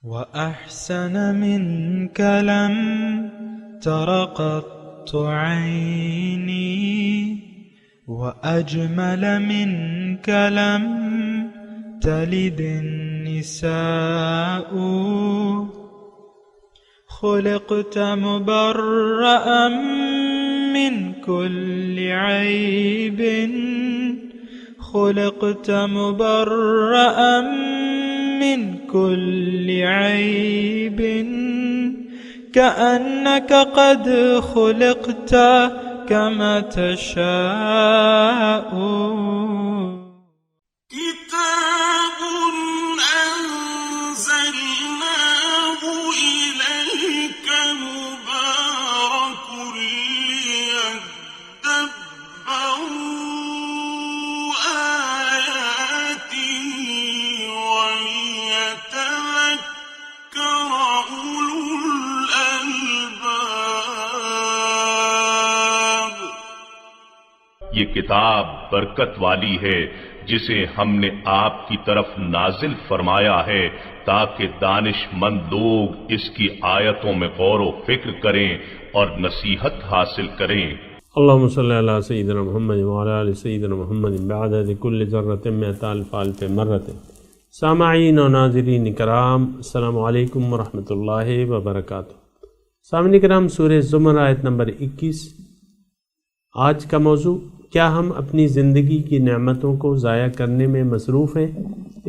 وأحسن منك لم تر قط عيني وأجمل منك لم تلد النساء خلقت مبرأ من كل عيب خلقت مبرأ من كل عيب كأنك قد خلقت كما تشاء كتاب أنزلناه إليك مبارك ليدبروا آياته وليتذكر أولو الألباب. یہ کتاب برکت والی ہے جسے ہم نے آپ کی طرف نازل فرمایا ہے تاکہ دانش مند لوگ اس کی آیتوں میں غور و فکر کریں اور نصیحت حاصل کریں. اللہم صلی علی سیدنا محمد وعلی آل سیدنا محمد بعدد کل ذرۃ مئۃ الف الف مرۃ. سامعین و ناظرین کرام، السلام علیکم ورحمۃ اللہ وبرکاتہ. سامعین کرام، سورہ زمر آیت نمبر 21. آج کا موضوع: کیا ہم اپنی زندگی کی نعمتوں کو ضائع کرنے میں مصروف ہیں؟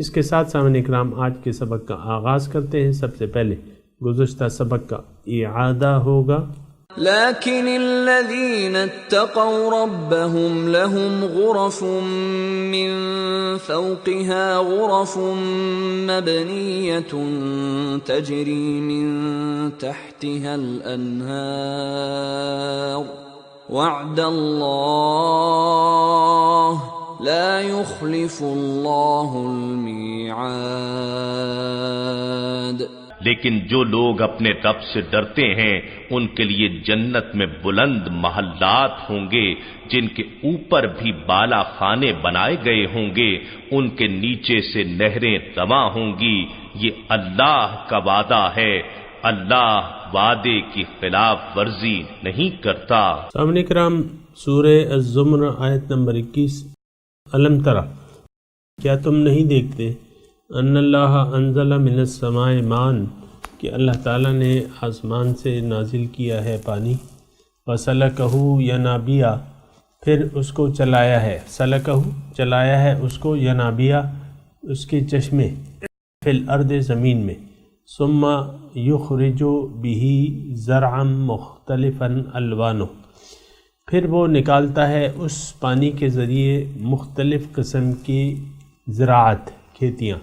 اس کے ساتھ سامعین کرام آج کے سبق کا آغاز کرتے ہیں. سب سے پہلے گزشتہ سبق کا اعادہ ہوگا. لكن الذين اتقوا ربهم لهم غرف من فوقها غرف مبنية تجري من تحتها الأنهار وعد الله لا يخلف الله الميعاد. لیکن جو لوگ اپنے رب سے ڈرتے ہیں ان کے لیے جنت میں بلند محلات ہوں گے جن کے اوپر بھی بالا خانے بنائے گئے ہوں گے، ان کے نیچے سے نہریں رواں ہوں گی. یہ اللہ کا وعدہ ہے، اللہ وعدے کی خلاف ورزی نہیں کرتا. سامعین کرام، سورہ الزمر آیت نمبر 21. الم ترى، کیا تم نہیں دیکھتے ان اللہ انزل من السماء ماء، کہ اللہ تعالیٰ نے آسمان سے نازل کیا ہے پانی. وسلکہ ینابیع، پھر اس کو چلایا ہے. سلکہ، چلایا ہے اس کو. ینابیع، اس کے چشمے. فی الارض، زمین میں. ثم یخرج بہ زرعا مختلفا الوانہ، پھر وہ نکالتا ہے اس پانی کے ذریعے مختلف قسم کی زراعت، کھیتیاں.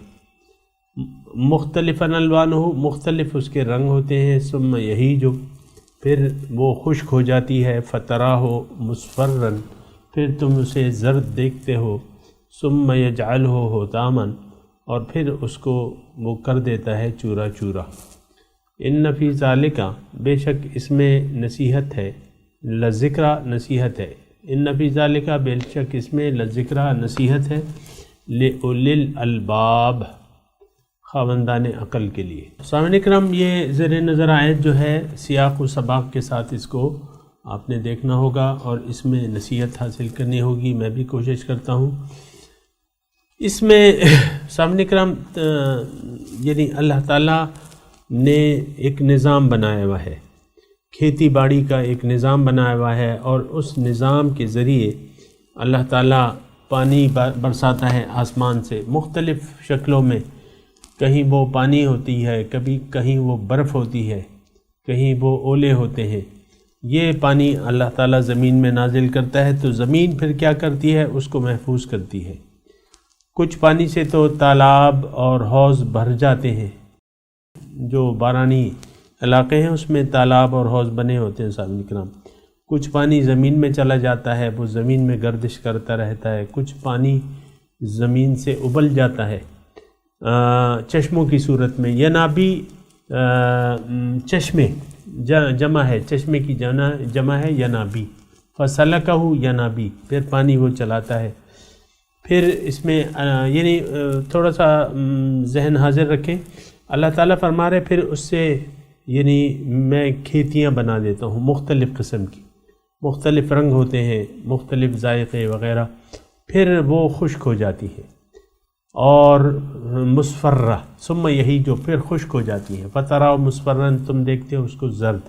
مختلفاً الوانہ، مختلف اس کے رنگ ہوتے ہیں. ثم یہیج، پھر وہ خشک ہو جاتی ہے. فتراہ مصفرا، پھر تم اسے زرد دیکھتے ہو. ثم یجعلہ حطاما، اور پھر اس کو وہ کر دیتا ہے چورا چورا. ان فی ذالک، بے شک اس میں نصیحت ہے. لذکرہ، نصیحت ہے. ان فی ذالک، بے شک اس میں لذکرہ، نصیحت ہے. لأولی الالباب، خاوندان عقل کے لیے. سامعین کرام، یہ زیر نظر آیت جو ہے سیاق و سباق کے ساتھ اس کو آپ نے دیکھنا ہوگا اور اس میں نصیحت حاصل کرنی ہوگی. میں بھی کوشش کرتا ہوں. اس میں سامعین کرام یعنی اللہ تعالیٰ نے ایک نظام بنایا ہوا ہے، کھیتی باڑی کا ایک نظام بنایا ہوا ہے، اور اس نظام کے ذریعے اللہ تعالیٰ پانی برساتا ہے آسمان سے مختلف شکلوں میں. کہیں وہ پانی ہوتی ہے، کہیں وہ برف ہوتی ہے، کہیں وہ اولے ہوتے ہیں. یہ پانی اللہ تعالیٰ زمین میں نازل کرتا ہے، تو زمین پھر کیا کرتی ہے؟ اس کو محفوظ کرتی ہے. کچھ پانی سے تو تالاب اور حوض بھر جاتے ہیں. جو بارانی علاقے ہیں اس میں تالاب اور حوض بنے ہوتے ہیں. سامعین کرام، کچھ پانی زمین میں چلا جاتا ہے، وہ زمین میں گردش کرتا رہتا ہے. کچھ پانی زمین سے ابل جاتا ہے چشموں کی صورت میں. ینابی، چشمے جمع ہے، چشمے کی جمع ہے ینابی. فسلکہ ینابی، پھر پانی وہ چلاتا ہے. پھر اس میں یعنی تھوڑا سا ذہن حاضر رکھیں. اللہ تعالیٰ فرما رہے پھر اس سے یعنی میں کھیتیاں بنا دیتا ہوں مختلف قسم کی، مختلف رنگ ہوتے ہیں، مختلف ذائقے وغیرہ، پھر وہ خشک ہو جاتی ہے، اور مصفرہ ثم یہی جو پھر خشک ہو جاتی ہے، فترا مصفرن تم دیکھتے ہو اس کو زرد،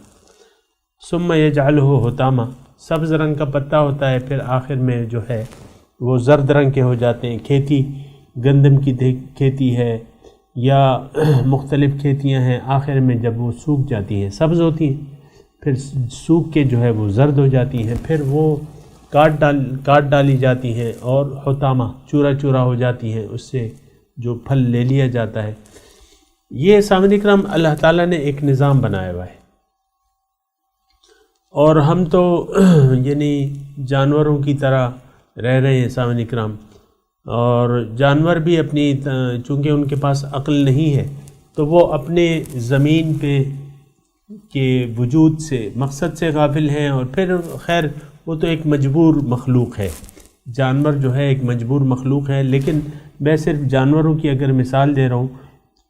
ثم یجعلہ حطاما سبز رنگ کا پتا ہوتا ہے، پھر آخر میں جو ہے وہ زرد رنگ کے ہو جاتے ہیں۔ کھیتی گندم کی کھیتی ہے یا مختلف کھیتیاں ہیں، آخر میں جب وہ سوکھ جاتی ہیں سبز ہوتی ہیں، پھر سوکھ کے جو ہے وہ زرد ہو جاتی ہیں، پھر وہ کاٹ ڈالی جاتی ہیں اور حطامہ چورا چورا ہو جاتی ہیں، اس سے جو پھل لے لیا جاتا ہے۔ یہ سامعین اکرام اللہ تعالیٰ نے ایک نظام بنایا ہوا ہے، اور ہم تو یعنی جانوروں کی طرح رہ رہے ہیں سامعین اکرام، اور جانور بھی اپنی چونکہ ان کے پاس عقل نہیں ہے تو وہ اپنے زمین پہ کے وجود سے مقصد سے غافل ہیں، اور پھر خیر وہ تو ایک مجبور مخلوق ہے، جانور جو ہے ایک مجبور مخلوق ہے، لیکن میں صرف جانوروں کی اگر مثال دے رہا ہوں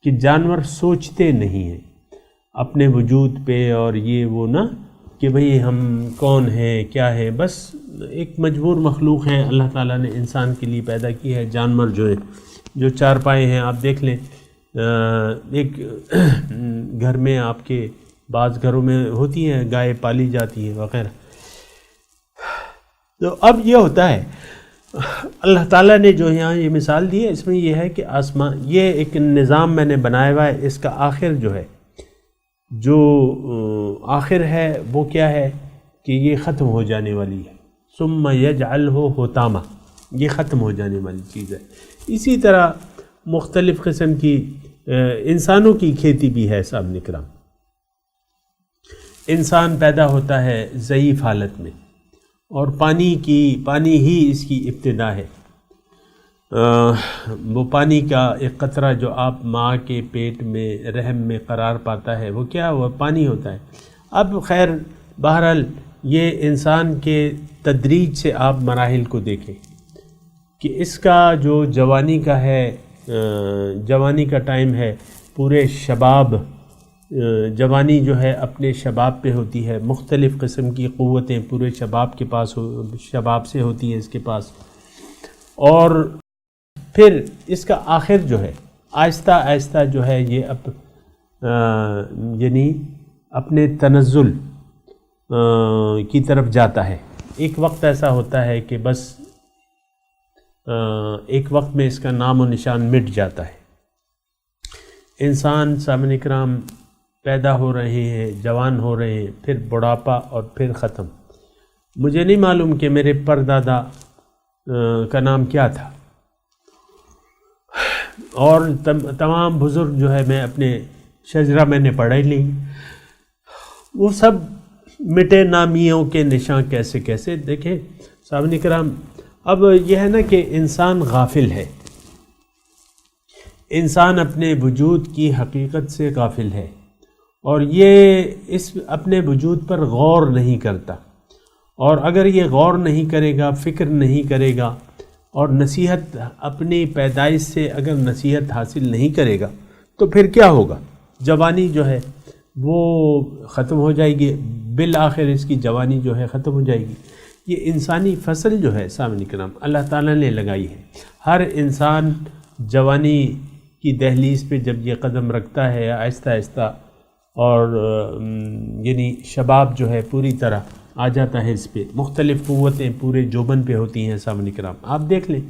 کہ جانور سوچتے نہیں ہیں اپنے وجود پہ اور یہ وہ نا کہ بھئی ہم کون ہیں کیا ہے، بس ایک مجبور مخلوق ہے اللہ تعالیٰ نے انسان کے لیے پیدا کی ہے۔ جانور جو ہے جو چار پائے ہیں، آپ دیکھ لیں ایک گھر میں آپ کے بعض گھروں میں ہوتی ہیں گائے پالی جاتی ہیں وغیرہ، تو اب یہ ہوتا ہے اللہ تعالیٰ نے جو یہاں یہ مثال دی ہے اس میں یہ ہے کہ آسمان یہ ایک نظام میں نے بنایا ہوا ہے، اس کا آخر جو ہے جو آخر ہے وہ کیا ہے کہ یہ ختم ہو جانے والی ہے، ثم یجعلہ حطاما، یہ ختم ہو جانے والی چیز ہے۔ اسی طرح مختلف قسم کی انسانوں کی کھیتی بھی ہے صاحب اکرام۔ انسان پیدا ہوتا ہے ضعیف حالت میں، اور پانی ہی اس کی ابتدا ہے، وہ پانی کا ایک قطرہ جو آپ ماں کے پیٹ میں رحم میں قرار پاتا ہے وہ کیا وہ پانی ہوتا ہے۔ اب خیر بہرحال یہ انسان کے تدریج سے آپ مراحل کو دیکھیں کہ اس کا جو جوانی کا ہے، جوانی کا ٹائم ہے، پورے شباب جوانی جو ہے اپنے شباب پہ ہوتی ہے، مختلف قسم کی قوتیں پورے شباب کے پاس شباب سے ہوتی ہیں اس کے پاس، اور پھر اس کا آخر جو ہے آہستہ آہستہ جو ہے یہ یعنی اپنے تنزل کی طرف جاتا ہے۔ ایک وقت ایسا ہوتا ہے کہ بس ایک وقت میں اس کا نام و نشان مٹ جاتا ہے۔ انسان سامعین اکرام پیدا ہو رہے ہیں، جوان ہو رہے ہیں، پھر بڑھاپا اور پھر ختم۔ مجھے نہیں معلوم کہ میرے پردادا کا نام کیا تھا، اور تمام بزرگ جو ہے میں اپنے شجرہ میں نے پڑھے لی، وہ سب مٹے نامیوں کے نشان کیسے کیسے۔ دیکھیں سامعین کرام، اب یہ ہے نا کہ انسان غافل ہے، انسان اپنے وجود کی حقیقت سے غافل ہے، اور یہ اس اپنے وجود پر غور نہیں کرتا، اور اگر یہ غور نہیں کرے گا، فکر نہیں کرے گا، اور نصیحت اپنی پیدائش سے اگر نصیحت حاصل نہیں کرے گا تو پھر کیا ہوگا؟ جوانی جو ہے وہ ختم ہو جائے گی، بالآخر اس کی جوانی جو ہے ختم ہو جائے گی۔ یہ انسانی فصل جو ہے سامعین کرام اللہ تعالیٰ نے لگائی ہے۔ ہر انسان جوانی کی دہلیز پہ جب یہ قدم رکھتا ہے آہستہ آہستہ، اور یعنی شباب جو ہے پوری طرح آ جاتا ہے اس پہ، مختلف قوتیں پورے جوبن پہ ہوتی ہیں سامعین کرام۔ آپ دیکھ لیں،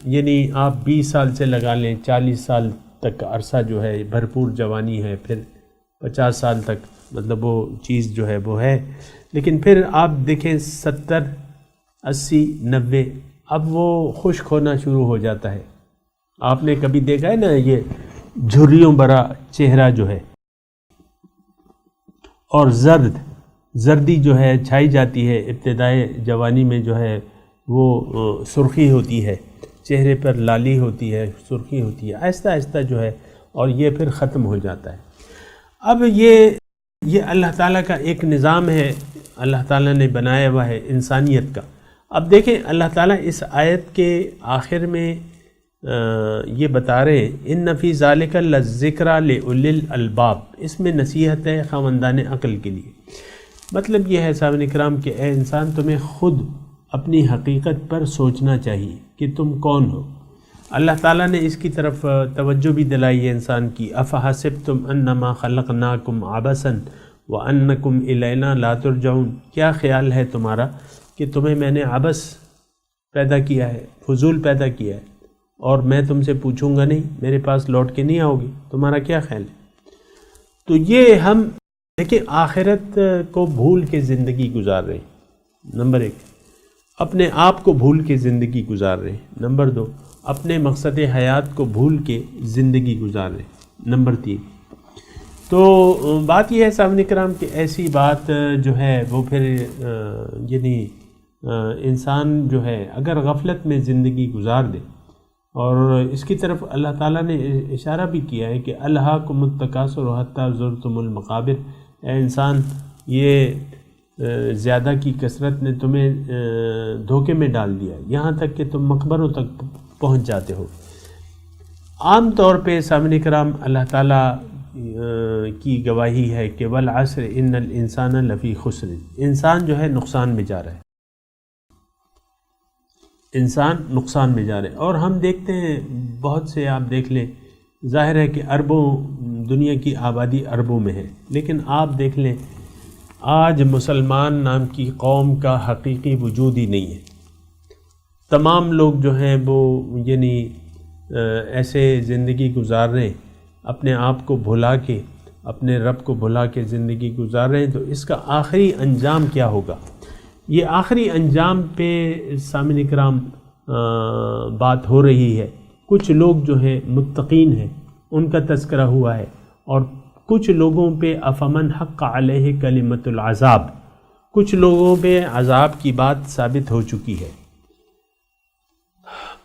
یعنی آپ 20 سال سے لگا لیں 40 سال تک کا عرصہ جو ہے بھرپور جوانی ہے، پھر 50 سال تک مطلب وہ چیز جو ہے وہ ہے، لیکن پھر آپ دیکھیں 70 80 90 اب وہ خشک ہونا شروع ہو جاتا ہے۔ آپ نے کبھی دیکھا ہے نا یہ جھریوں بھرا چہرہ جو ہے، اور زردی جو ہے چھائی جاتی ہے ابتدائے جوانی میں، جو ہے وہ سرخی ہوتی ہے چہرے پر، لالی ہوتی ہے، سرخی ہوتی ہے، آہستہ آہستہ جو ہے، اور یہ پھر ختم ہو جاتا ہے۔ اب یہ اللہ تعالیٰ کا ایک نظام ہے، اللہ تعالیٰ نے بنایا ہوا ہے انسانیت کا۔ اب دیکھیں اللہ تعالیٰ اس آیت کے آخر میں یہ بتا رہے ہیں ان فی ذالک لذکری لأولی الالباب، اس میں نصیحت ہے خاوندان عقل کے لیے۔ مطلب یہ ہے سامعین کرام کہ اے انسان تمہیں خود اپنی حقیقت پر سوچنا چاہیے کہ تم کون ہو۔ اللہ تعالیٰ نے اس کی طرف توجہ بھی دلائی ہے انسان کی، افحسبتم انما خلقناکم عبثا وانکم الینا لا ترجعون، کیا خیال ہے تمہارا کہ تمہیں میں نے عبث پیدا کیا ہے، فضول پیدا کیا ہے، اور میں تم سے پوچھوں گا نہیں، میرے پاس لوٹ کے نہیں آؤ گے، تمہارا کیا خیال ہے؟ تو یہ ہم دیکھیں آخرت کو بھول کے زندگی گزار رہے ہیں، نمبر 1، اپنے آپ کو بھول کے زندگی گزار رہے ہیں، نمبر 2، اپنے مقصد حیات کو بھول کے زندگی گزار رہے ہیں، نمبر 3۔ تو بات یہ ہے سامعین کرام کہ ایسی بات جو ہے وہ پھر یعنی انسان جو ہے اگر غفلت میں زندگی گزار دے، اور اس کی طرف اللہ تعالیٰ نے اشارہ بھی کیا ہے کہ الہاکم التکاثر حتی زرتم المقابر، اے انسان یہ زیادہ کی کثرت نے تمہیں دھوکے میں ڈال دیا یہاں تک کہ تم مقبروں تک پہنچ جاتے ہو۔ عام طور پہ سامعین کرام اللہ تعالیٰ کی گواہی ہے کہ والعصر ان الانسان لفی خسر، انسان جو ہے نقصان میں جا رہا ہے، انسان نقصان میں جا رہے ہیں۔ اور ہم دیکھتے ہیں بہت سے، آپ دیکھ لیں، ظاہر ہے کہ اربوں دنیا کی آبادی اربوں میں ہے، لیکن آپ دیکھ لیں آج مسلمان نام کی قوم کا حقیقی وجود ہی نہیں ہے۔ تمام لوگ جو ہیں وہ یعنی ایسے زندگی گزار رہے ہیں، اپنے آپ کو بھلا کے، اپنے رب کو بھلا کے زندگی گزار رہے ہیں، تو اس کا آخری انجام کیا ہوگا؟ یہ آخری انجام پہ سامعین کرام بات ہو رہی ہے۔ کچھ لوگ جو ہیں متقین ہیں، ان کا تذکرہ ہوا ہے، اور کچھ لوگوں پہ افمن حق علیہ کلمۃ العذاب، کچھ لوگوں پہ عذاب کی بات ثابت ہو چکی ہے۔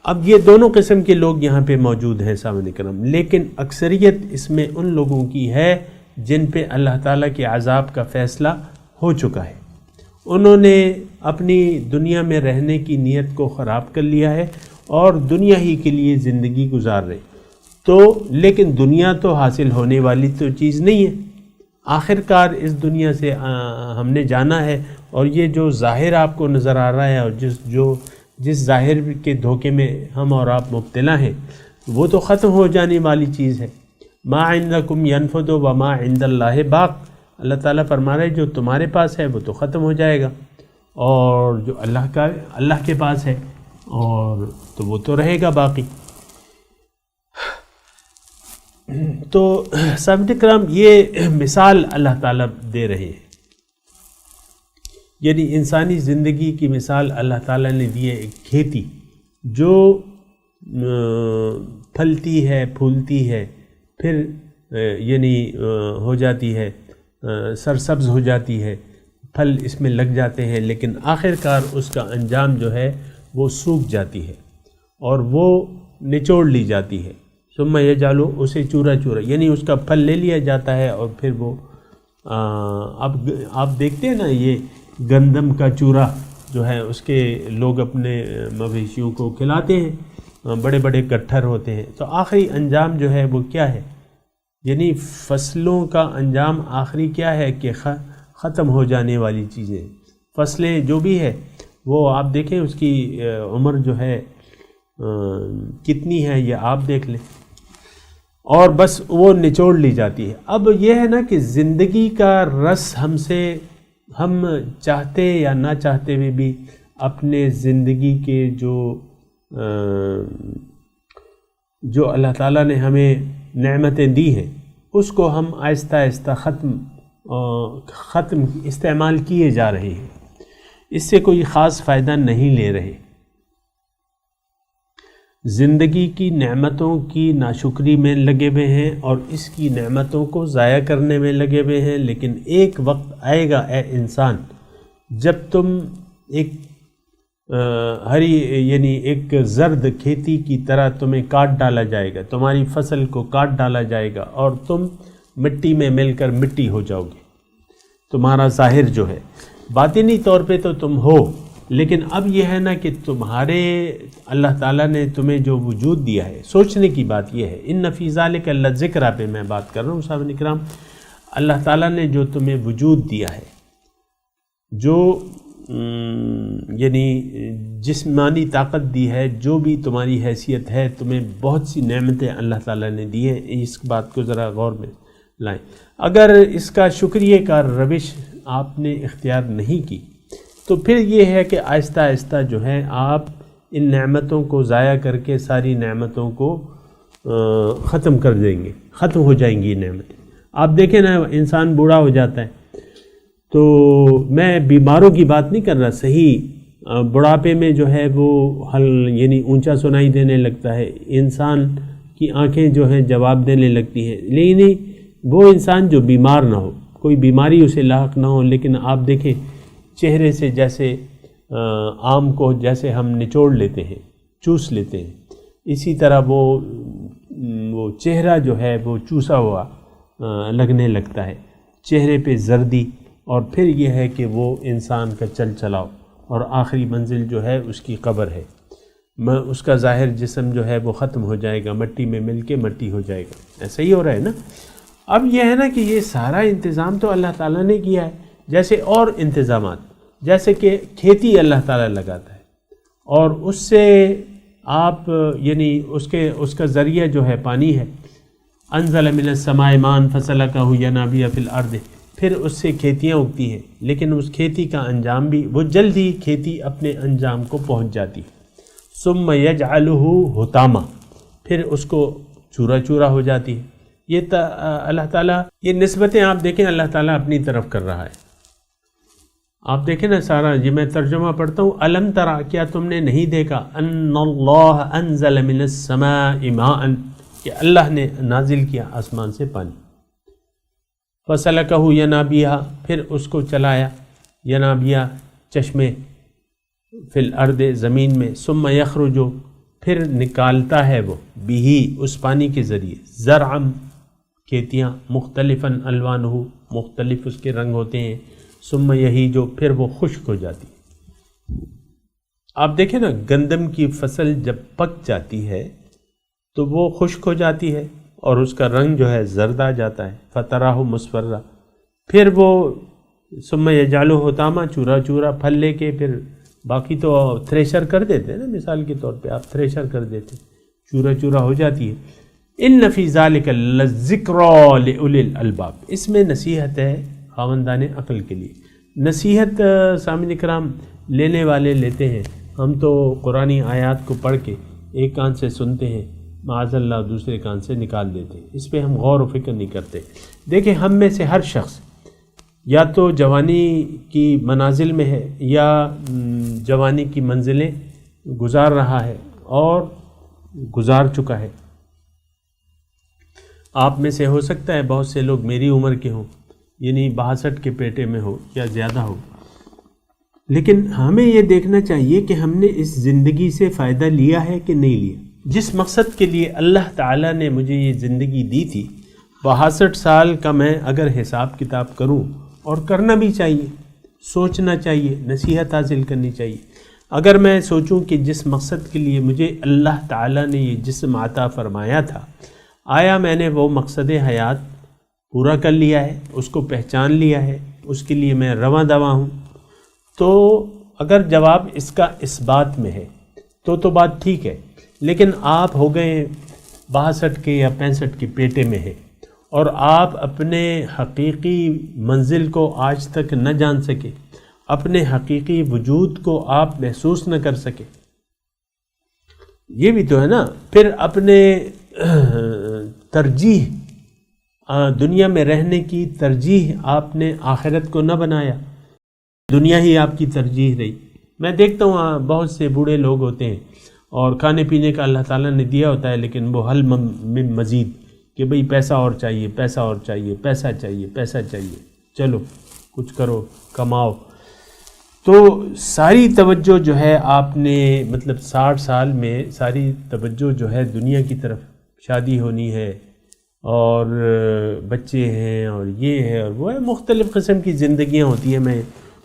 اب یہ دونوں قسم کے لوگ یہاں پہ موجود ہیں سامعین کرام، لیکن اکثریت اس میں ان لوگوں کی ہے جن پہ اللہ تعالیٰ کے عذاب کا فیصلہ ہو چکا ہے۔ انہوں نے اپنی دنیا میں رہنے کی نیت کو خراب کر لیا ہے اور دنیا ہی کے لیے زندگی گزار رہے، تو لیکن دنیا تو حاصل ہونے والی تو چیز نہیں ہے، آخر کار اس دنیا سے ہم نے جانا ہے، اور یہ جو ظاہر آپ کو نظر آ رہا ہے اور جس ظاہر کے دھوکے میں ہم اور آپ مبتلا ہیں، وہ تو ختم ہو جانے والی چیز ہے۔ ما عندکم ینفد وما عند اللہ باق، اللہ تعالیٰ فرما رہے جو تمہارے پاس ہے وہ تو ختم ہو جائے گا، اور جو اللہ کے پاس ہے اور تو وہ تو رہے گا باقی۔ تو سامعین کرام یہ مثال اللہ تعالیٰ دے رہے ہیں، یعنی انسانی زندگی کی مثال اللہ تعالیٰ نے دی ہے، ایک کھیتی جو پھلتی ہے، پھولتی ہے، پھر یعنی ہو جاتی ہے، سرسبز ہو جاتی ہے، پھل اس میں لگ جاتے ہیں، لیکن آخر کار اس کا انجام جو ہے وہ سوکھ جاتی ہے اور وہ نچوڑ لی جاتی ہے۔ ثم یجعلوا، اسے چورا چورا، یعنی اس کا پھل لے لیا جاتا ہے، اور پھر وہ اب آپ دیکھتے ہیں نا یہ گندم کا چورا جو ہے اس کے لوگ اپنے مویشیوں کو کھلاتے ہیں، بڑے بڑے گٹھر ہوتے ہیں، تو آخری انجام جو ہے وہ کیا ہے؟ یعنی فصلوں کا انجام آخری کیا ہے کہ ختم ہو جانے والی چیزیں، فصلیں جو بھی ہے وہ آپ دیکھیں اس کی عمر جو ہے کتنی ہے یہ آپ دیکھ لیں، اور بس وہ نچوڑ لی جاتی ہے۔ اب یہ ہے نا کہ زندگی کا رس ہم چاہتے یا نہ چاہتے ہوئے بھی اپنے زندگی کے جو اللہ تعالیٰ نے ہمیں نعمتیں دی ہیں اس کو ہم آہستہ آہستہ ختم استعمال کیے جا رہے ہیں، اس سے کوئی خاص فائدہ نہیں لے رہے، زندگی کی نعمتوں کی ناشکری میں لگے ہوئے ہیں اور اس کی نعمتوں کو ضائع کرنے میں لگے ہوئے ہیں۔ لیکن ایک وقت آئے گا اے انسان جب تم ایک یعنی ایک زرد کھیتی کی طرح تمہیں کاٹ ڈالا جائے گا، تمہاری فصل کو کاٹ ڈالا جائے گا اور تم مٹی میں مل کر مٹی ہو جاؤ گے۔ تمہارا ظاہر جو ہے باطنی طور پہ تو تم ہو، لیکن اب یہ ہے نا کہ تمہارے اللہ تعالیٰ نے تمہیں جو وجود دیا ہے، سوچنے کی بات یہ ہے، ان فی ذالک لذکر پہ میں بات کر رہا ہوں صاحب اکرام، اللہ تعالیٰ نے جو تمہیں وجود دیا ہے، جو یعنی جسمانی طاقت دی ہے، جو بھی تمہاری حیثیت ہے، تمہیں بہت سی نعمتیں اللہ تعالیٰ نے دی ہیں، اس بات کو ذرا غور میں لائیں۔ اگر اس کا شکریہ کا روش آپ نے اختیار نہیں کی تو پھر یہ ہے کہ آہستہ آہستہ جو ہے آپ ان نعمتوں کو ضائع کر کے ساری نعمتوں کو ختم کر دیں گے، ختم ہو جائیں گی یہ نعمتیں۔ آپ دیکھیں نا، انسان بوڑھا ہو جاتا ہے، تو میں بیماروں کی بات نہیں کر رہا، صحیح بڑھاپے میں جو ہے وہ یعنی اونچا سنائی دینے لگتا ہے، انسان کی آنکھیں جو ہیں جواب دینے لگتی ہیں، لیکن وہ انسان جو بیمار نہ ہو، کوئی بیماری اسے لاحق نہ ہو، لیکن آپ دیکھیں چہرے سے جیسے آم کو جیسے ہم نچوڑ لیتے ہیں، چوس لیتے ہیں، اسی طرح وہ چہرہ جو ہے وہ چوسا ہوا لگنے لگتا ہے، چہرے پہ زردی، اور پھر یہ ہے کہ وہ انسان کا چل چلاؤ، اور آخری منزل جو ہے اس کی قبر ہے، اس کا ظاہر جسم جو ہے وہ ختم ہو جائے گا، مٹی میں مل کے مٹی ہو جائے گا۔ ایسا ہی ہو رہا ہے نا۔ اب یہ ہے نا کہ یہ سارا انتظام تو اللہ تعالیٰ نے کیا ہے، جیسے اور انتظامات، جیسے کہ کھیتی اللہ تعالیٰ لگاتا ہے، اور اس سے آپ یعنی اس کا ذریعہ جو ہے پانی ہے، انزل من السماء ماء فسلکہ ینابیع فی الارض، پھر اس سے کھیتیاں اگتی ہیں، لیکن اس کھیتی کا انجام بھی وہ جلد ہی کھیتی اپنے انجام کو پہنچ جاتی ہے، ثم یجعلہ حطاما، پھر اس کو چورا چورا ہو جاتی ہے۔ یہ اللہ تعالیٰ، یہ نسبتیں آپ دیکھیں اللہ تعالیٰ اپنی طرف کر رہا ہے۔ آپ دیکھیں نا سارا، یہ میں ترجمہ پڑھتا ہوں، الم ترى، کیا تم نے نہیں دیکھا، ان اللہ انزل من السماء ماء، کہ اللہ نے نازل کیا آسمان سے پانی، فسلکہ ینابیع، پھر اس کو چلایا، ینابیع چشمے، فی الارض زمین میں، ثم یخرج، پھر نکالتا ہے وہ، بھی اس پانی کے ذریعے، زرعا کھیتیاں، مختلفاً الوانہ، مختلف اس کے رنگ ہوتے ہیں، ثم یہی جو، پھر وہ خشک ہو جاتی۔ آپ دیکھیں نا، گندم کی فصل جب پک جاتی ہے تو وہ خشک ہو جاتی ہے اور اس کا رنگ جو ہے زرد آ جاتا ہے، فتراہ مصفرہ، پھر وہ ثم یجعلہ حطاما، چورا چورا پھل لے کے، پھر باقی تو تھریشر کر دیتے ہیں نا، مثال کے طور پہ آپ تھریشر کر دیتے، چورا چورا ہو جاتی ہے۔ ان فی ذالک لذکری لاولی الالباب، اس میں نصیحت ہے خاوندان عقل کے لیے۔ نصیحت سامعین کرام لینے والے لیتے ہیں، ہم تو قرآنی آیات کو پڑھ کے ایک کان سے سنتے ہیں، معاذ اللہ دوسرے کان سے نکال دیتے ہیں، اس پہ ہم غور و فکر نہیں کرتے۔ دیکھیں، ہم میں سے ہر شخص یا تو جوانی کی منازل میں ہے یا جوانی کی منزلیں گزار رہا ہے اور گزار چکا ہے۔ آپ میں سے ہو سکتا ہے بہت سے لوگ میری عمر کے ہوں، یعنی 62 کے پیٹے میں ہو یا زیادہ ہو، لیکن ہمیں یہ دیکھنا چاہیے کہ ہم نے اس زندگی سے فائدہ لیا ہے کہ نہیں لیا۔ جس مقصد کے لیے اللہ تعالیٰ نے مجھے یہ زندگی دی تھی، 62 سال کا میں اگر حساب کتاب کروں، اور کرنا بھی چاہیے، سوچنا چاہیے، نصیحت حاصل کرنی چاہیے۔ اگر میں سوچوں کہ جس مقصد کے لیے مجھے اللہ تعالیٰ نے یہ جسم عطا فرمایا تھا، آیا میں نے وہ مقصد حیات پورا کر لیا ہے، اس کو پہچان لیا ہے، اس کے لیے میں رواں دواں ہوں، تو اگر جواب اس کا اس بات میں ہے تو بات ٹھیک ہے۔ لیکن آپ ہو گئے 62 کے یا 65 کے پیٹے میں ہے، اور آپ اپنے حقیقی منزل کو آج تک نہ جان سکے، اپنے حقیقی وجود کو آپ محسوس نہ کر سکے، یہ بھی تو ہے نا۔ پھر اپنے ترجیح، دنیا میں رہنے کی ترجیح آپ نے آخرت کو نہ بنایا، دنیا ہی آپ کی ترجیح رہی۔ میں دیکھتا ہوں بہت سے بوڑھے لوگ ہوتے ہیں اور کھانے پینے کا اللہ تعالیٰ نے دیا ہوتا ہے، لیکن وہ حل من مزید، کہ بھئی پیسہ اور چاہیے، پیسہ اور چاہیے، پیسہ چاہیے، پیسہ چاہیے، چلو کچھ کرو، کماؤ۔ تو ساری توجہ جو ہے آپ نے، مطلب 60 سال میں ساری توجہ جو ہے دنیا کی طرف، شادی ہونی ہے اور بچے ہیں اور یہ ہے اور وہ ہے، مختلف قسم کی زندگیاں ہوتی ہیں۔ میں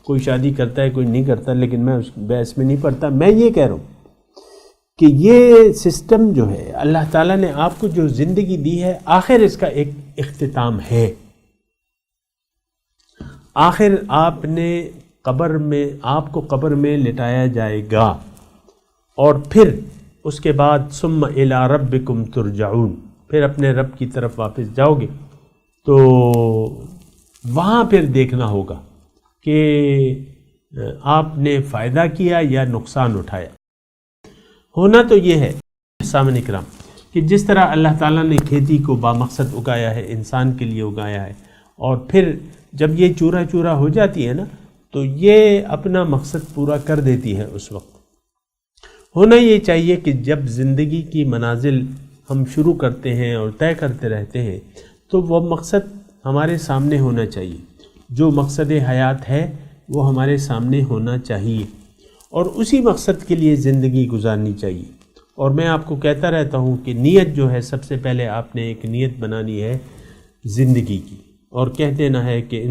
کوئی شادی کرتا ہے کوئی نہیں کرتا، لیکن میں اس بحث میں نہیں پڑتا. میں یہ کہہ رہا ہوں کہ یہ سسٹم جو ہے اللہ تعالیٰ نے آپ کو جو زندگی دی ہے، آخر اس کا ایک اختتام ہے. آخر آپ کو قبر میں لٹایا جائے گا، اور پھر اس کے بعد ثم الی ربکم ترجعون، پھر اپنے رب کی طرف واپس جاؤ گے. تو وہاں پھر دیکھنا ہوگا کہ آپ نے فائدہ کیا یا نقصان اٹھایا. ہونا تو یہ ہے سامعین کرام کہ جس طرح اللہ تعالیٰ نے کھیتی کو بامقصد اگایا ہے، انسان کے لیے اگایا ہے، اور پھر جب یہ چورا چورا ہو جاتی ہے نا تو یہ اپنا مقصد پورا کر دیتی ہے. اس وقت ہونا یہ چاہیے کہ جب زندگی کی منازل ہم شروع کرتے ہیں اور طے کرتے رہتے ہیں تو وہ مقصد ہمارے سامنے ہونا چاہیے. جو مقصد حیات ہے وہ ہمارے سامنے ہونا چاہیے، اور اسی مقصد کے لیے زندگی گزارنی چاہیے. اور میں آپ کو کہتا رہتا ہوں کہ نیت جو ہے، سب سے پہلے آپ نے ایک نیت بنانی ہے زندگی کی، اور کہہ دینا ہے کہ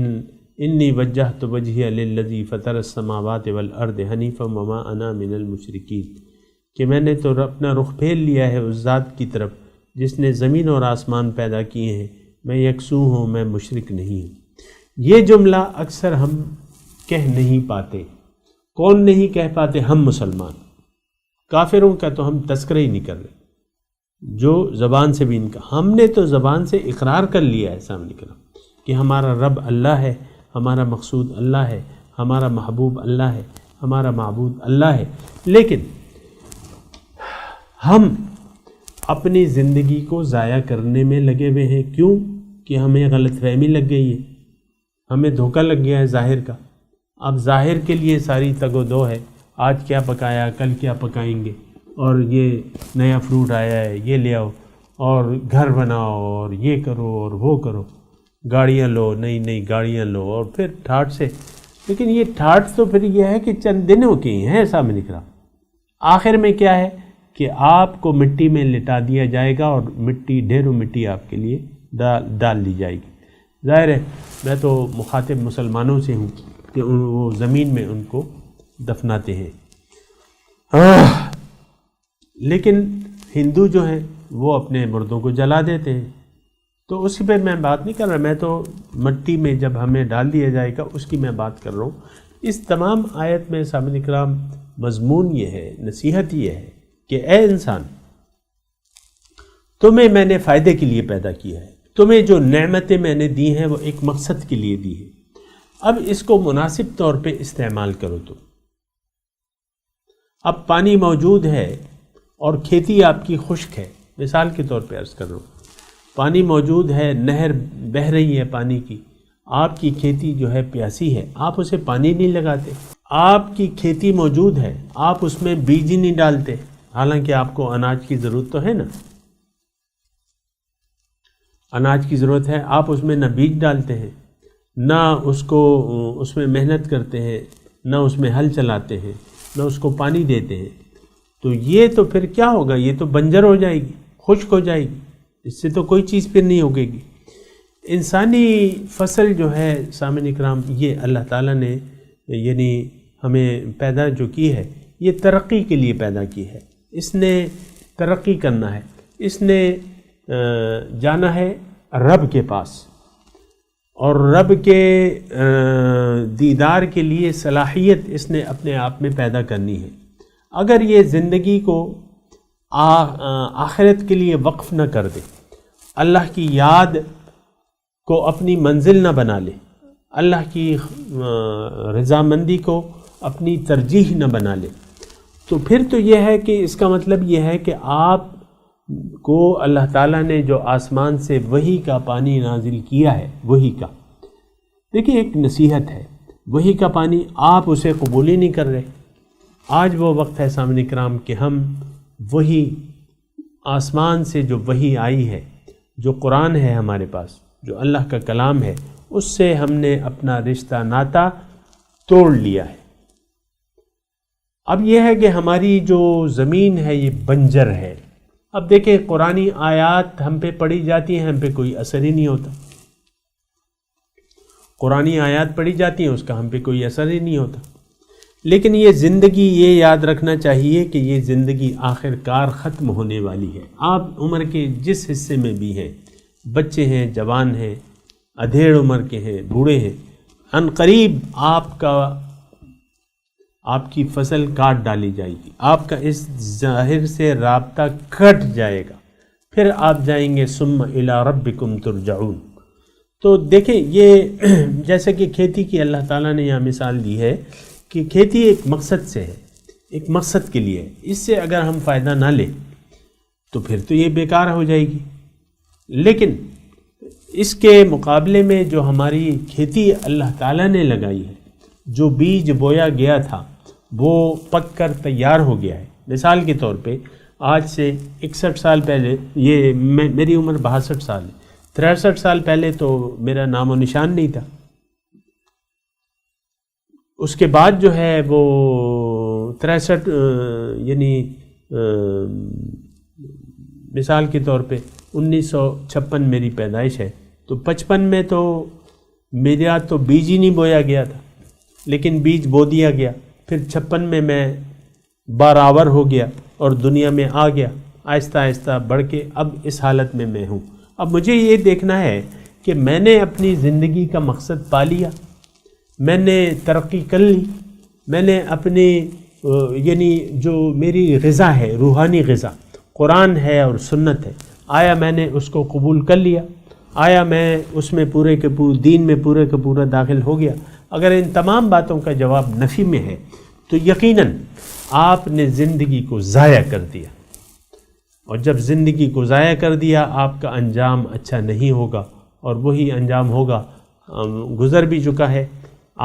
انی وجہت وجہی للذی فطر السماوات والارض حنیفا وما انا من المشرکین، کہ میں نے تو اپنا رخ پھیر لیا ہے اس ذات کی طرف جس نے زمین اور آسمان پیدا کیے ہیں، میں یکسو ہوں، میں مشرک نہیں ہوں. یہ جملہ اکثر ہم کہہ نہیں پاتے. کون نہیں کہہ پاتے؟ ہم مسلمان. کافروں کا تو ہم تذکرہ ہی نہیں کر رہے، جو زبان سے بھی ان کا. ہم نے تو زبان سے اقرار کر لیا ہے سامنے کرام کہ ہمارا رب اللہ ہے، ہمارا مقصود اللہ ہے، ہمارا محبوب اللہ ہے، ہمارا معبود اللہ ہے. لیکن ہم اپنی زندگی کو ضائع کرنے میں لگے ہوئے ہیں. کیوں؟ کہ ہمیں غلط فہمی لگ گئی ہے، ہمیں دھوکہ لگ گیا ہے ظاہر کا. اب ظاہر کے لیے ساری تگ و دو ہے، آج کیا پکایا، کل کیا پکائیں گے، اور یہ نیا فروٹ آیا ہے یہ لے آؤ، اور گھر بناؤ، اور یہ کرو اور وہ کرو، گاڑیاں لو، نئی نئی گاڑیاں لو، اور پھر ٹھاٹ سے. لیکن یہ ٹھاٹ تو پھر یہ ہے کہ چند دنوں کی ہیں سامنے نکلا. آخر میں کیا ہے کہ آپ کو مٹی میں لٹا دیا جائے گا، اور مٹی ڈھیروں مٹی آپ کے لیے ڈال دی جائے گی. ظاہر ہے میں تو مخاطب مسلمانوں سے ہوں کہ وہ زمین میں ان کو دفناتے ہیں، لیکن ہندو جو ہیں وہ اپنے مردوں کو جلا دیتے ہیں. تو اسی پہ میں بات نہیں کر رہا، میں تو مٹی میں جب ہمیں ڈال دیا جائے گا اس کی میں بات کر رہا ہوں. اس تمام آیت میں سامعین کرام مضمون یہ ہے، نصیحت یہ ہے کہ اے انسان، تمہیں میں نے فائدے کے لیے پیدا کیا ہے. تمہیں جو نعمتیں میں نے دی ہیں وہ ایک مقصد کے لیے دی ہے. اب اس کو مناسب طور پہ استعمال کرو. تو اب پانی موجود ہے اور کھیتی آپ کی خشک ہے، مثال کے طور پہ عرض کر رہا ہوں، پانی موجود ہے، نہر بہہ رہی ہے پانی کی، آپ کی کھیتی جو ہے پیاسی ہے، آپ اسے پانی نہیں لگاتے. آپ کی کھیتی موجود ہے، آپ اس میں بیج ہی نہیں ڈالتے، حالانکہ آپ کو اناج کی ضرورت تو ہے نا، اناج کی ضرورت ہے، آپ اس میں نہ بیج ڈالتے ہیں، نہ اس میں محنت کرتے ہیں، نہ اس میں ہل چلاتے ہیں، نہ اس کو پانی دیتے ہیں. تو یہ تو پھر کیا ہوگا؟ یہ تو بنجر ہو جائے گی، خشک ہو جائے گی، اس سے تو کوئی چیز پھر نہیں ہوگے گی. انسانی فصل جو ہے سامعین اکرام، یہ اللہ تعالیٰ نے یعنی ہمیں پیدا جو کی ہے یہ ترقی کے لیے پیدا کی ہے. اس نے ترقی کرنا ہے، اس نے جانا ہے رب کے پاس، اور رب کے دیدار کے لیے صلاحیت اس نے اپنے آپ میں پیدا کرنی ہے. اگر یہ زندگی کو آخرت کے لیے وقف نہ کر دے، اللہ کی یاد کو اپنی منزل نہ بنا لے، اللہ کی رضامندی کو اپنی ترجیح نہ بنا لے، تو پھر تو یہ ہے کہ اس کا مطلب یہ ہے کہ آپ کو اللہ تعالیٰ نے جو آسمان سے وحی کا پانی نازل کیا ہے، وحی کا، دیکھیں ایک نصیحت ہے، وحی کا پانی آپ اسے قبول ہی نہیں کر رہے. آج وہ وقت ہے سامعین کرام کہ ہم وہی آسمان سے جو وحی آئی ہے، جو قرآن ہے ہمارے پاس، جو اللہ کا کلام ہے، اس سے ہم نے اپنا رشتہ ناتا توڑ لیا ہے. اب یہ ہے کہ ہماری جو زمین ہے یہ بنجر ہے. اب دیکھیں قرآنی آیات ہم پہ پڑھی جاتی ہیں، ہم پہ کوئی اثر ہی نہیں ہوتا. قرآنی آیات پڑھی جاتی ہیں، اس کا ہم پہ کوئی اثر ہی نہیں ہوتا۔ لیکن یہ زندگی، یہ یاد رکھنا چاہیے کہ یہ زندگی آخر کار ختم ہونے والی ہے۔ آپ عمر کے جس حصے میں بھی ہیں، بچے ہیں، جوان ہیں، ادھیڑ عمر کے ہیں، بوڑھے ہیں، ان قریب آپ کی فصل کاٹ ڈالی جائے گی، آپ کا اس ظاہر سے رابطہ کٹ جائے گا، پھر آپ جائیں گے ثم الی ربکم ترجعون۔ تو دیکھیں، یہ جیسے کہ کھیتی کی اللہ تعالیٰ نے یہاں مثال دی ہے کہ کھیتی ایک مقصد سے ہے، ایک مقصد کے لیے ہے، اس سے اگر ہم فائدہ نہ لیں تو پھر تو یہ بیکار ہو جائے گی۔ لیکن اس کے مقابلے میں جو ہماری کھیتی اللہ تعالیٰ نے لگائی ہے، جو بیج بویا گیا تھا وہ پک کر تیار ہو گیا ہے۔ مثال کے طور پہ آج سے 61 سال پہلے، یہ میری عمر 62 سال ہے، 63 سال پہلے تو میرا نام و نشان نہیں تھا۔ اس کے بعد جو ہے وہ 63 یعنی مثال کے طور پہ 1956 میری پیدائش ہے، تو 55 میں تو میرا تو بیج ہی نہیں بویا گیا تھا، لیکن بیج بو دیا گیا۔ پھر 56 میں باراور ہو گیا اور دنیا میں آ گیا، آہستہ آہستہ بڑھ کے اب اس حالت میں ہوں۔ اب مجھے یہ دیکھنا ہے کہ میں نے اپنی زندگی کا مقصد پا لیا، میں نے ترقی کر لی، میں نے اپنی یعنی جو میری غذا ہے، روحانی غذا، قرآن ہے اور سنت ہے، آیا میں نے اس کو قبول کر لیا؟ آیا میں اس میں پورے کے پورے دین میں پورے کا پورا داخل ہو گیا؟ اگر ان تمام باتوں کا جواب نفی میں ہے تو یقیناً آپ نے زندگی کو ضائع کر دیا، اور جب زندگی کو ضائع کر دیا آپ کا انجام اچھا نہیں ہوگا، اور وہی انجام ہوگا گزر بھی چکا ہے،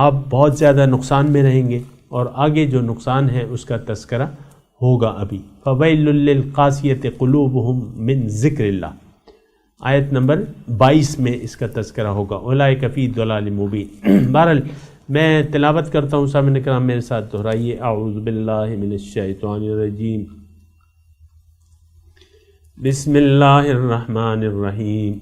آپ بہت زیادہ نقصان میں رہیں گے، اور آگے جو نقصان ہے اس کا تذکرہ ہوگا ابھی۔ فَوَيْلٌ لِّلْقَاسِيَةِ قُلُوبُهُم مِّن ذِكْرِ اللَّهِ، آیت نمبر 22 میں اس کا تذکرہ ہوگا۔ اولئک فی ضلال مبین۔ بہرحال میں تلاوت کرتا ہوں، سامعین کرام میرے ساتھ دہرائیے۔ اعوذ باللہ من الشیطان الرجیم، بسم اللہ الرحمن الرحیم۔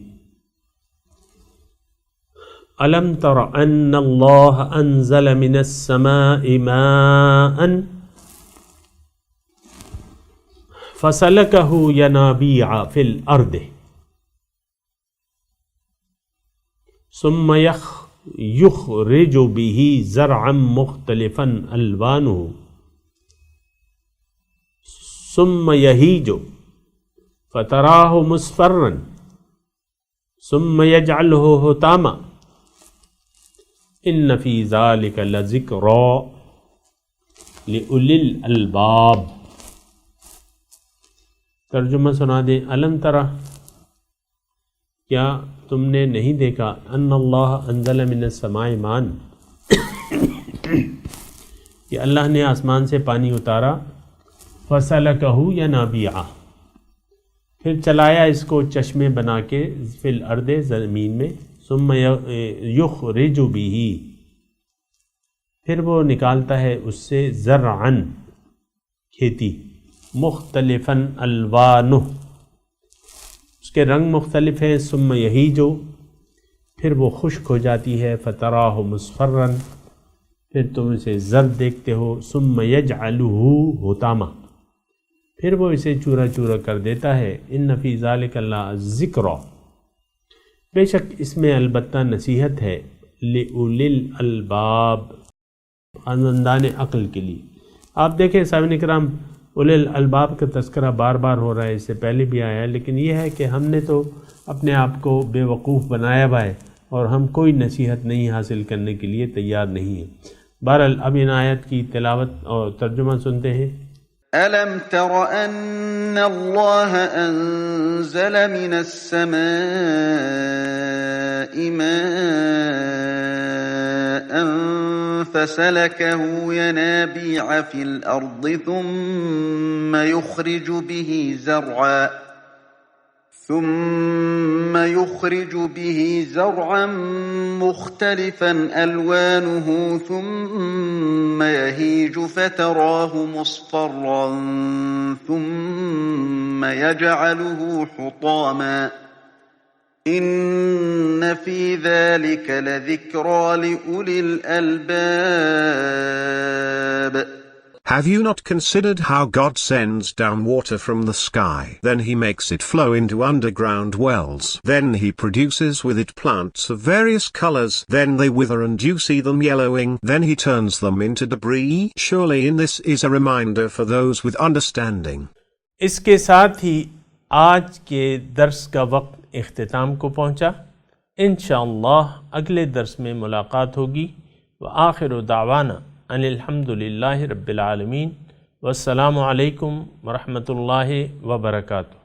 الم تر ان اللہ انزل من السماء ماء فسلکہ ینابیع فی الارض ثم یخرج به زرعا مختلفا الوانه ثم یہیج فتراہ مصفرا ثم یجعلہ حطاما ان فی ذلک لذکری لأولی الالباب۔ ترجمہ سنا دیں۔ الم ترى، کیا تم نے نہیں دیکھا، ان اللہ انزل من السماء ماء، کہ اللہ نے آسمان سے پانی اتارا، فسلکہ ینابیع، پھر چلایا اس کو چشمے بنا کے، فی الارض، زمین میں، ثم یخرج به، پھر وہ نکالتا ہے اس سے، زرعا، کھیتی، مختلفا الوانہ، اس کے رنگ مختلف ہیں، ثم یہیجو، پھر وہ خشک ہو جاتی ہے، فتراہ مصفرا، پھر تم اسے زرد دیکھتے ہو، ثم یجعلہ حطاما، پھر وہ اسے چورا چورا کر دیتا ہے۔ ان فی ذلک لذکری، بے شک اس میں البتہ نصیحت ہے، لأولی الالباب، خاندان عقل کے لیے۔ آپ دیکھیں سامعین کرام، اولی الالباب کا تذکرہ بار بار ہو رہا ہے، اس سے پہلے بھی آیا ہے، لیکن یہ ہے کہ ہم نے تو اپنے آپ کو بے وقوف بنایا ہوا ہے، اور ہم کوئی نصیحت نہیں حاصل کرنے کے لیے تیار نہیں ہیں۔ بہرحال اب ان آیت کی تلاوت اور ترجمہ سنتے ہیں۔ أَلَمْ تَرَ أَنَّ اللَّهَ أَنزَلَ مِنَ السَّمَاءِ مَاءً فَسَلَكَهُ يَنَابِيعَ فِي الْأَرْضِ ثُمَّ يُخْرِجُ بِهِ زَرْعًا مُخْتَلِفًا أَلْوَانُهُ ثُمَّ يَهِيجُ فَتَرَاهُ مُصْفَرًّا ثُمَّ يَجْعَلُهُ حُطَامًا إِنَّ إِنَّ فِي ذَلِكَ لَذِكْرَى لِأُولِي الْأَلْبَابِ. Have you not considered how God sends down water from the sky? Then he makes it flow into underground wells. Then he produces with it plants of various colors. Then they wither and you see them yellowing. Then he turns them into debris. Surely in this is a reminder for those with understanding. اس کے ساتھ ہی آج کے درس کا وقت اختتام کو پہنچا. انشاءاللہ اگلے درس میں ملاقات ہوگی. وآخر دعوانا ان الحمدللہ رب العالمین. والسلام علیکم ورحمۃ اللہ وبرکاتہ.